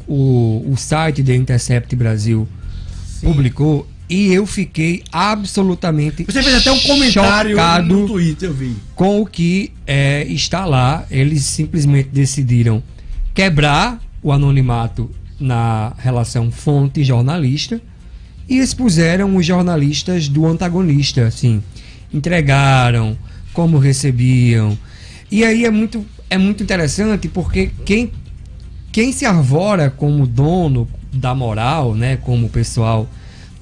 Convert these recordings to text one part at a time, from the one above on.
o site da Intercept Brasil publicou, e eu fiquei absolutamente Você fez até um comentário chocado no Twitter, eu vi. com o que está lá. Eles simplesmente decidiram quebrar o anonimato na relação fonte-jornalista e expuseram os jornalistas do antagonista, assim, entregaram como recebiam. E aí é muito interessante, porque quem se arvora como dono da moral, né, como o pessoal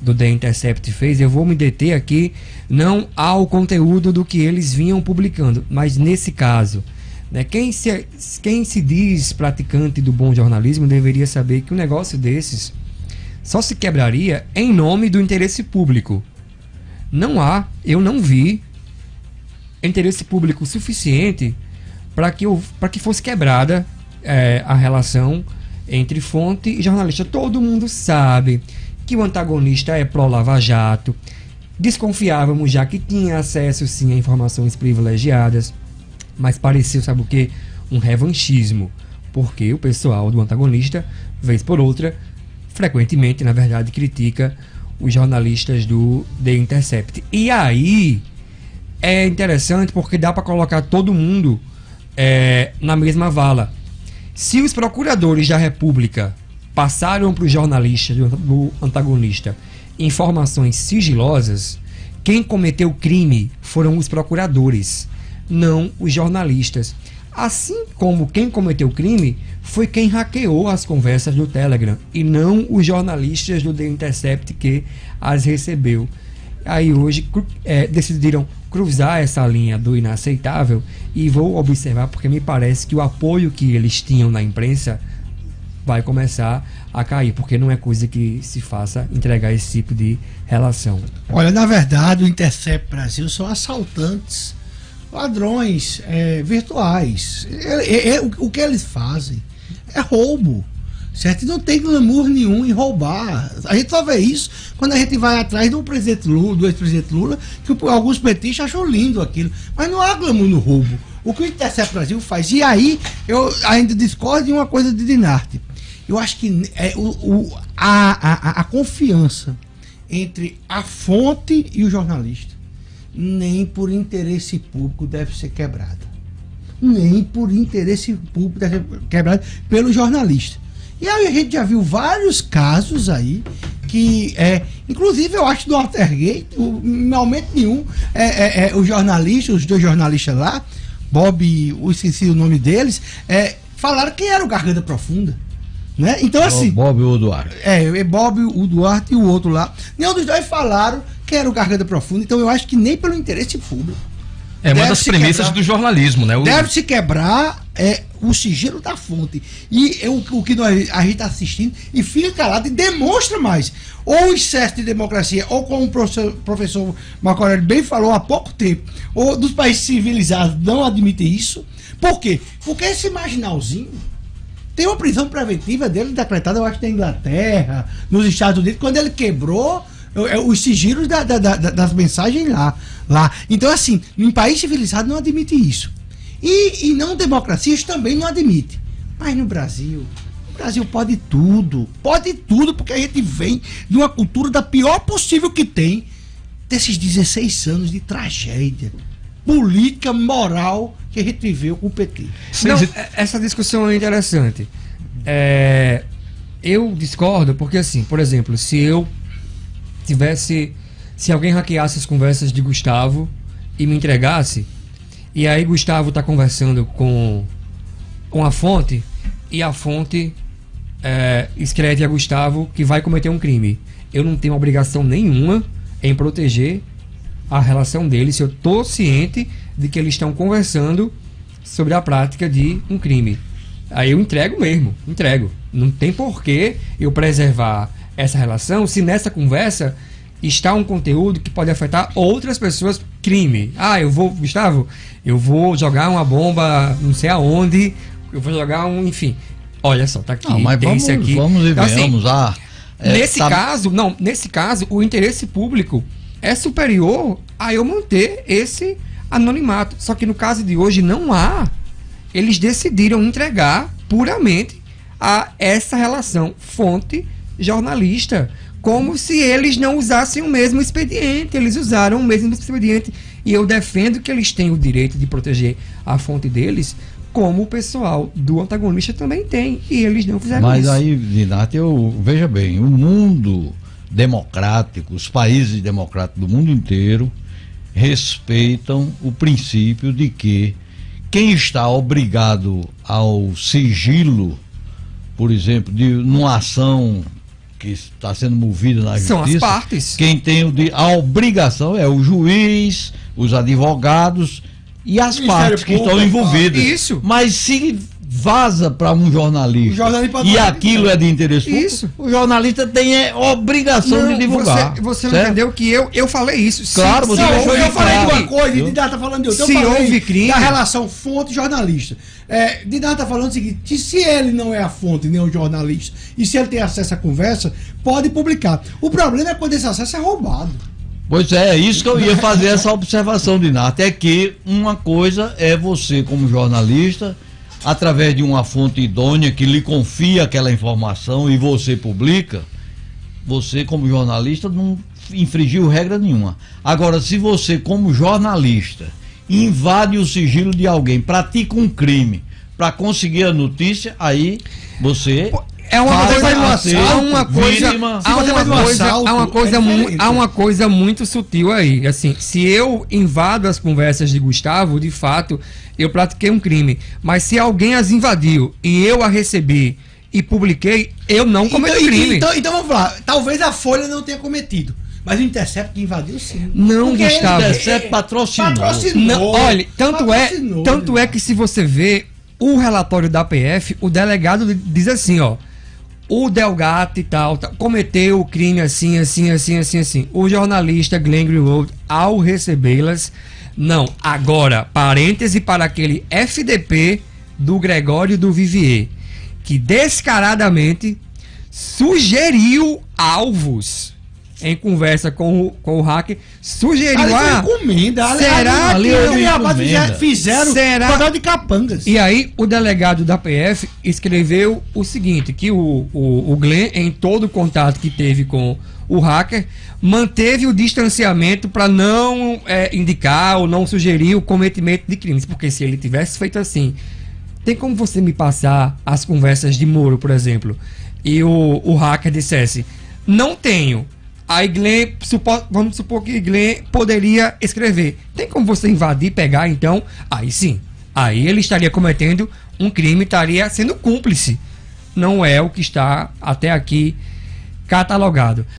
do The Intercept fez, eu vou me deter aqui não ao conteúdo do que eles vinham publicando, mas nesse caso, né, quem se diz praticante do bom jornalismo deveria saber que um negócio desses só se quebraria em nome do interesse público. Eu não vi interesse público suficiente para que fosse quebrada a relação entre fonte e jornalista. Todo mundo sabe que o antagonista é pró-Lava Jato. Desconfiávamos já que tinha acesso sim a informações privilegiadas, mas pareceu, sabe o quê? Um revanchismo, porque o pessoal do antagonista, vez por outra, frequentemente, na verdade, critica os jornalistas do The Intercept. E aí é interessante porque dá para colocar todo mundo na mesma vala. Se os procuradores da República passaram para os jornalistas do antagonista informações sigilosas, quem cometeu o crime foram os procuradores, não os jornalistas. Assim como quem cometeu o crime foi quem hackeou as conversas do Telegram e não os jornalistas do The Intercept que as recebeu. Aí hoje decidiram cruzar essa linha do inaceitável, e vou observar porque me parece que o apoio que eles tinham na imprensa vai começar a cair, porque não é coisa que se faça entregar esse tipo de relação. Olha, na verdade o Intercept Brasil são assaltantes, ladrões virtuais. O que eles fazem é roubo, certo? E não tem glamour nenhum em roubar. A gente só vê isso quando a gente vai atrás do presidente Lula, do ex-presidente Lula, que alguns petistas acham lindo aquilo, mas não há glamour no roubo. O que o Intercept Brasil faz, e aí eu ainda discordo de uma coisa de Dinarte. Eu acho que a confiança entre a fonte e o jornalista nem por interesse público deve ser quebrada. Nem por interesse público deve ser quebrada pelo jornalista. E aí a gente já viu vários casos aí que, inclusive eu acho do Watergate, em momento nenhum, os dois jornalistas lá, Bob, eu esqueci o nome deles, falaram quem era o Garganta Profunda. Né? Então, assim. Bob o Duarte. Bob, o Duarte e o outro lá. Nenhum dos dois falaram que era o Garganta Profunda. Então, eu acho que nem pelo interesse público. É uma das premissas do jornalismo, né? Deve-se quebrar o sigilo da fonte. E o que a gente está assistindo e fica calado e demonstra mais. Ou o excesso de democracia, ou como o professor Marco Aurélio bem falou há pouco tempo, ou dos países civilizados não admitem isso. Por quê? Porque esse marginalzinho tem uma prisão preventiva dele decretada, eu acho que na Inglaterra, nos Estados Unidos, quando ele quebrou os sigilos das mensagens lá. Então, assim, em país civilizado não admite isso. E não democracias também não admite. Mas no Brasil, o Brasil pode tudo, porque a gente vem de uma cultura da pior possível que tem, desses 16 anos de tragédia política, moral que a gente viveu com o PT. Não, essa discussão é interessante. Eu discordo porque, assim, por exemplo, se alguém hackeasse as conversas de Gustavo e me entregasse, e aí Gustavo está conversando com a fonte, e a fonte escreve a Gustavo que vai cometer um crime, eu não tenho obrigação nenhuma em proteger a relação deles se eu estou ciente de que eles estão conversando sobre a prática de um crime. Aí eu entrego. Não tem porquê eu preservar essa relação se nessa conversa está um conteúdo que pode afetar outras pessoas. Crime. Gustavo, eu vou jogar uma bomba não sei aonde, eu vou jogar enfim. Olha só, tá aqui. Não, mas tem esse aqui. Vamos e venhamos. Nesse caso, o interesse público é superior a eu manter esse anonimato. Só que no caso de hoje não há. Eles decidiram entregar puramente a essa relação fonte-jornalista, como se eles não usassem o mesmo expediente. Eles usaram o mesmo expediente, e eu defendo que eles têm o direito de proteger a fonte deles, como o pessoal do antagonista também tem, e eles não fizeram isso. Mas aí, Dinarte, veja bem, o mundo democrático, os países democráticos do mundo inteiro respeitam o princípio de que quem está obrigado ao sigilo, por exemplo, de numa ação que está sendo movida na justiça, são as partes. Quem tem a obrigação é o juiz, os advogados e as partes que estão envolvidas. Isso. Mas se vaza para um jornalista e aquilo é de interesse público, o jornalista tem obrigação de divulgar. Você não entendeu que eu falei isso. Claro, você deixou eu falei de uma coisa, e Dinarte tá falando de outra. Se houve crime, da relação fonte-jornalista. Dinarte tá falando o seguinte: se ele não é a fonte, nem o jornalista, e se ele tem acesso à conversa, pode publicar. O problema é quando esse acesso é roubado. Pois é isso que eu ia fazer essa observação, Dinarte. É que uma coisa é você, como jornalista, através de uma fonte idônea que lhe confia aquela informação e você publica, você, como jornalista, não infringiu regra nenhuma. Agora, se você, como jornalista, invade o sigilo de alguém, pratica um crime para conseguir a notícia, aí você... Há uma coisa muito sutil aí. Assim, se eu invado as conversas de Gustavo, de fato, eu pratiquei um crime. Mas se alguém as invadiu e eu a recebi e publiquei, eu não cometi crime. Então vamos lá. Talvez a Folha não tenha cometido, mas o Intercept invadiu sim. Não, porque Gustavo. O Intercept patrocinou. Não, olha, tanto é que se você vê o relatório da PF, o delegado diz assim, ó: o Delgatti e tal, cometeu o crime assim. O jornalista Glenn Greenwald, ao recebê-las, não. Agora, parêntese para aquele FDP do Gregório do Vivier, que descaradamente sugeriu alvos em conversa com o hacker, sugeriu será que fizeram papel de capangas. E aí o delegado da PF escreveu o seguinte, que o Glenn, em todo o contato que teve com o hacker, manteve o distanciamento para não indicar ou não sugerir o cometimento de crimes, porque se ele tivesse feito assim, tem como você me passar as conversas de Moro, por exemplo, e o hacker dissesse, não tenho. Aí Glenn, vamos supor que Glenn poderia escrever. Tem como você invadir, pegar, então? Aí sim. Aí ele estaria cometendo um crime, estaria sendo cúmplice. Não é o que está até aqui catalogado.